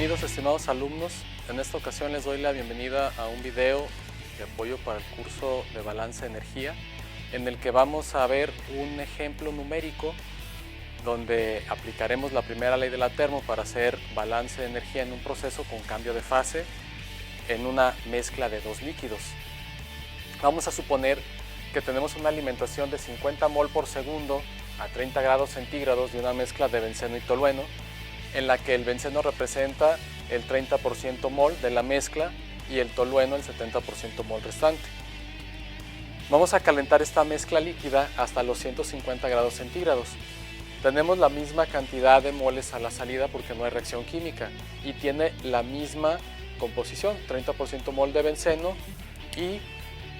Bienvenidos estimados alumnos, en esta ocasión les doy la bienvenida a un video de apoyo para el curso de balance de energía en el que vamos a ver un ejemplo numérico donde aplicaremos la primera ley de la termo para hacer balance de energía en un proceso con cambio de fase en una mezcla de dos líquidos. Vamos a suponer que tenemos una alimentación de 50 mol por segundo a 30 grados centígrados de una mezcla de benceno y tolueno, en la que el benceno representa el 30% mol de la mezcla y el tolueno el 70% mol restante. Vamos a calentar esta mezcla líquida hasta los 150 grados centígrados. Tenemos la misma cantidad de moles a la salida porque no hay reacción química y tiene la misma composición, 30% mol de benceno y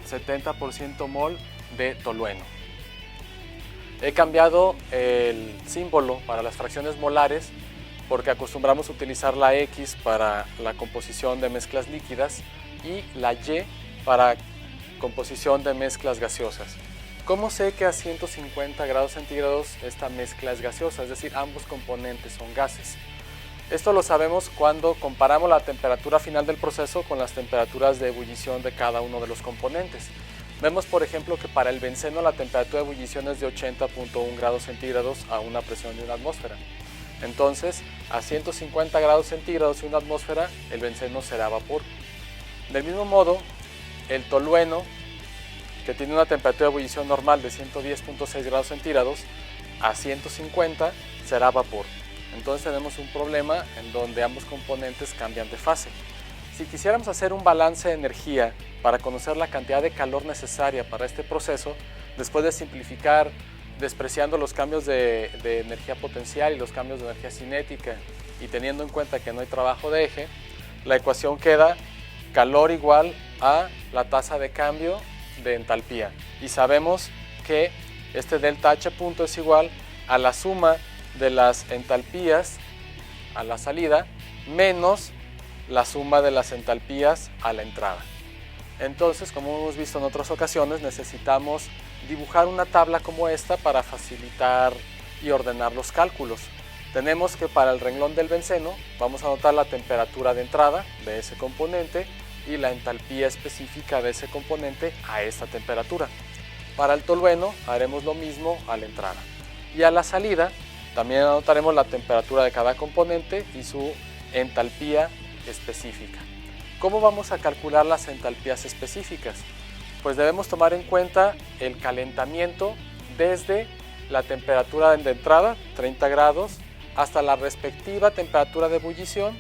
70% mol de tolueno. He cambiado el símbolo para las fracciones molares porque acostumbramos a utilizar la X para la composición de mezclas líquidas y la Y para composición de mezclas gaseosas. ¿Cómo sé que a 150 grados centígrados esta mezcla es gaseosa? Es decir, ambos componentes son gases. Esto lo sabemos cuando comparamos la temperatura final del proceso con las temperaturas de ebullición de cada uno de los componentes. Vemos, por ejemplo, que para el benceno la temperatura de ebullición es de 80.1 grados centígrados a una presión de una atmósfera. Entonces, a 150 grados centígrados y una atmósfera, el benceno será vapor. Del mismo modo, el tolueno, que tiene una temperatura de ebullición normal de 110.6 grados centígrados, a 150 será vapor. Entonces tenemos un problema en donde ambos componentes cambian de fase. Si quisiéramos hacer un balance de energía para conocer la cantidad de calor necesaria para este proceso, después de simplificar despreciando los cambios de energía potencial y los cambios de energía cinética y teniendo en cuenta que no hay trabajo de eje, la ecuación queda calor igual a la tasa de cambio de entalpía. Y sabemos que este delta H punto es igual a la suma de las entalpías a la salida menos la suma de las entalpías a la entrada. Entonces, como hemos visto en otras ocasiones, necesitamos dibujar una tabla como esta para facilitar y ordenar los cálculos. Tenemos que para el renglón del benceno vamos a anotar la temperatura de entrada de ese componente y la entalpía específica de ese componente a esta temperatura. Para el tolueno haremos lo mismo a la entrada. Y a la salida también anotaremos la temperatura de cada componente y su entalpía específica. ¿Cómo vamos a calcular las entalpías específicas? Pues debemos tomar en cuenta el calentamiento desde la temperatura de entrada, 30 grados, hasta la respectiva temperatura de ebullición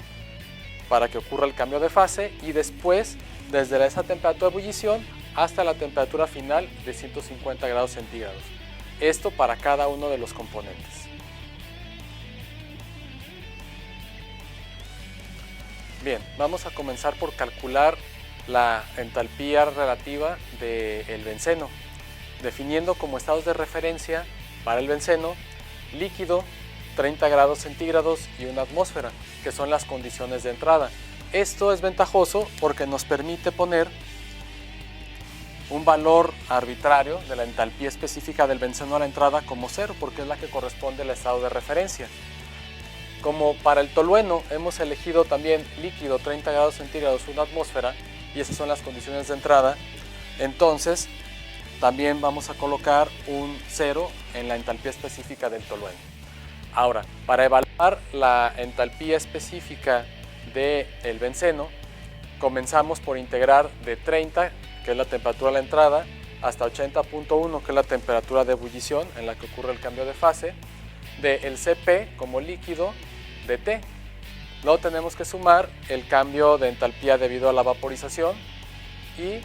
para que ocurra el cambio de fase y después desde esa temperatura de ebullición hasta la temperatura final de 150 grados centígrados. Esto para cada uno de los componentes. Bien, vamos a comenzar por calcular la entalpía relativa del benceno, definiendo como estados de referencia para el benceno líquido, 30 grados centígrados y una atmósfera, que son las condiciones de entrada. Esto es ventajoso porque nos permite poner un valor arbitrario de la entalpía específica del benceno a la entrada como 0, porque es la que corresponde al estado de referencia. Como para el tolueno hemos elegido también líquido 30 grados centígrados, una atmósfera, y esas son las condiciones de entrada, entonces también vamos a colocar un 0 en la entalpía específica del tolueno. Ahora, para evaluar la entalpía específica del benceno, comenzamos por integrar de 30, que es la temperatura de la entrada, hasta 80.1, que es la temperatura de ebullición en la que ocurre el cambio de fase, del Cp como líquido de T. Luego tenemos que sumar el cambio de entalpía debido a la vaporización y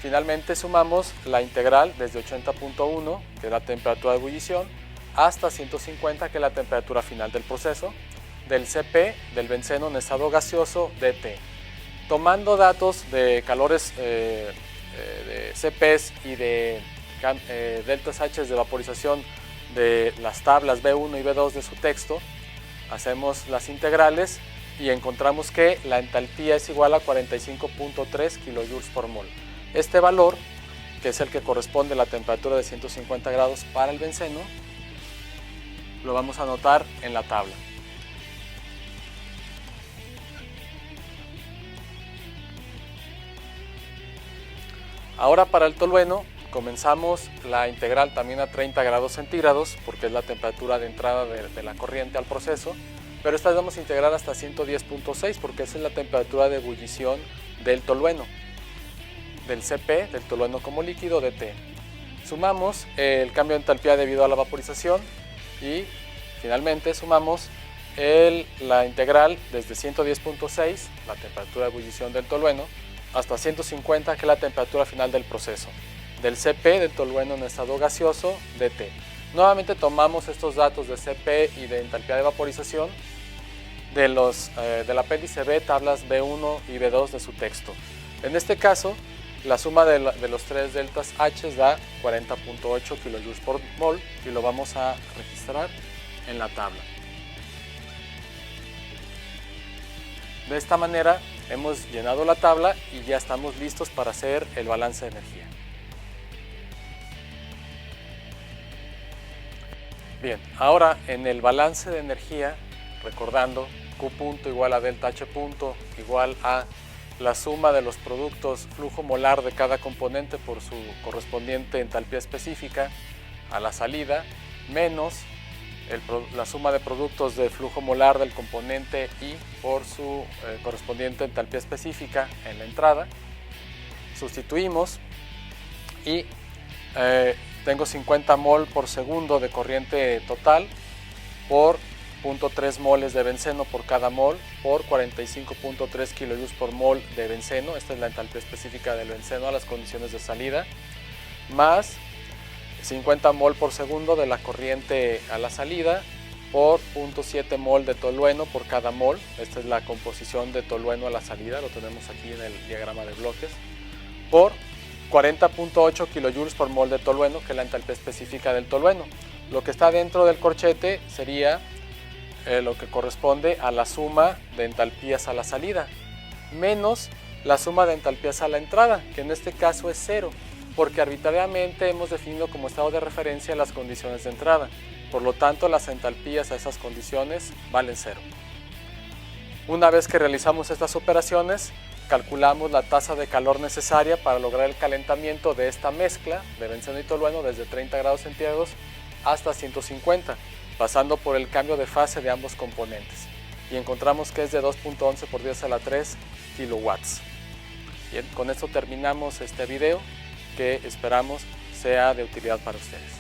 finalmente sumamos la integral desde 80.1, que es la temperatura de ebullición, hasta 150, que es la temperatura final del proceso, del Cp del benceno en estado gaseoso dt. Tomando datos de calores de Cps y de deltas H de vaporización de las tablas B1 y B2 de su texto, hacemos las integrales y encontramos que la entalpía es igual a 45.3 kilojoules por mol. Este valor, que es el que corresponde a la temperatura de 150 grados para el benceno, lo vamos a anotar en la tabla. Ahora para el tolueno comenzamos la integral también a 30 grados centígrados porque es la temperatura de entrada de la corriente al proceso, pero esta vez vamos a integrar hasta 110.6 porque esa es la temperatura de ebullición del tolueno, del CP, del tolueno como líquido, dt. Sumamos el cambio de entalpía debido a la vaporización y finalmente sumamos la integral desde 110.6, la temperatura de ebullición del tolueno, hasta 150, que es la temperatura final del proceso, del CP del tolueno en estado gaseoso, dt. Nuevamente tomamos estos datos de CP y de entalpía de vaporización del apéndice B, tablas B1 y B2 de su texto. En este caso, la suma de los tres deltas H da 40.8 kJ por mol y lo vamos a registrar en la tabla. De esta manera hemos llenado la tabla y ya estamos listos para hacer el balance de energía. Bien, ahora en el balance de energía, recordando Q punto igual a delta H punto igual a la suma de los productos flujo molar de cada componente por su correspondiente entalpía específica a la salida, menos la suma de productos de flujo molar del componente I por su correspondiente entalpía específica en la entrada. Sustituimos y tengo 50 mol por segundo de corriente total por 0.3 moles de benceno por cada mol por 45.3 kJ por mol de benceno. Esta es la entalpía específica del benceno a las condiciones de salida, más 50 mol por segundo de la corriente a la salida por 0.7 mol de tolueno por cada mol. Esta es la composición de tolueno a la salida, lo tenemos aquí en el diagrama de bloques, por 40.8 kJ por mol de tolueno, que es la entalpía específica del tolueno. Lo que está dentro del corchete sería lo que corresponde a la suma de entalpías a la salida, menos la suma de entalpías a la entrada, que en este caso es 0, porque arbitrariamente hemos definido como estado de referencia las condiciones de entrada. Por lo tanto, las entalpías a esas condiciones valen 0. Una vez que realizamos estas operaciones, calculamos la tasa de calor necesaria para lograr el calentamiento de esta mezcla de benceno y tolueno desde 30 grados centígrados hasta 150, pasando por el cambio de fase de ambos componentes. Y encontramos que es de 2.11 por 10 a la 3 kilowatts. Bien, con esto terminamos este video que esperamos sea de utilidad para ustedes.